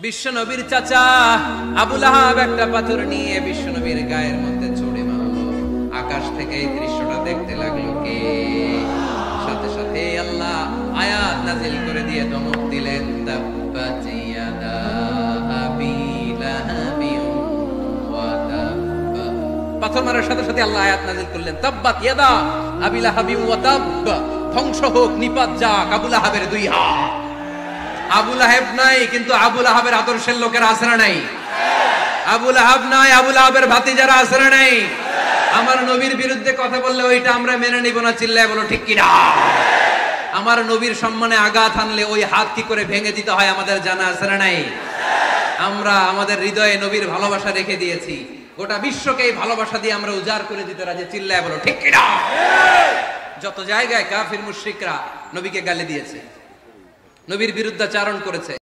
বিশ্ব নবীর চাচা আবু লাহাব একটা পাথর নিয়ে বিশ্ব নবীর গায়ের মধ্যে ছুঁড়ে মারলো। আকাশ থেকে এই দৃশ্যটা দেখতে লাগলো কে? সাথে সাথে আল্লাহ আয়াত নাজিল করে দিয়ে ধমক দিলেন, তাব্বাত ইয়াদা আবি লাহাবিন ওয়া তাব্বা। পাথর মারার সাথে সাথে আল্লাহ আয়াত নাজিল করলেন, তাব্বাত ইয়াদা আবি লাহাবিন ওয়া তাব্বা, ধ্বংস হোক, নিপাত যাক আবু লাহাবের দুই হাত। আবু লাহাব নাই, কিন্তু আবু লাহাবের আদর্শের লোকেরা আছে না নাই? আবু লাহাব নাই, আবু লাহাবের ভাতিজারা আছে না নাই? আমার নবীর বিরুদ্ধে কথা বললে ওইটা আমরা মেনে নিব না, চিল্লায় বলো ঠিক কিনা? আমার নবীর সম্মানে আঘাত আনলে ওই হাত কি করে ভেঙে দিতে হয় আমাদের জানা আছে না নাই? আমরা আমাদের হৃদয়ে নবীর ভালোবাসা রেখে দিয়েছি, গোটা বিশ্বকে এই ভালোবাসা দিয়ে আমরা উজাড় করে দিতে রাজি, চিল্লায় বলো ঠিক কিনা? যত জায়গায় কাফির মুশরিকরা নবীকে গালি দিয়েছে, নবীর বিরুদ্ধাচারণ করেছে।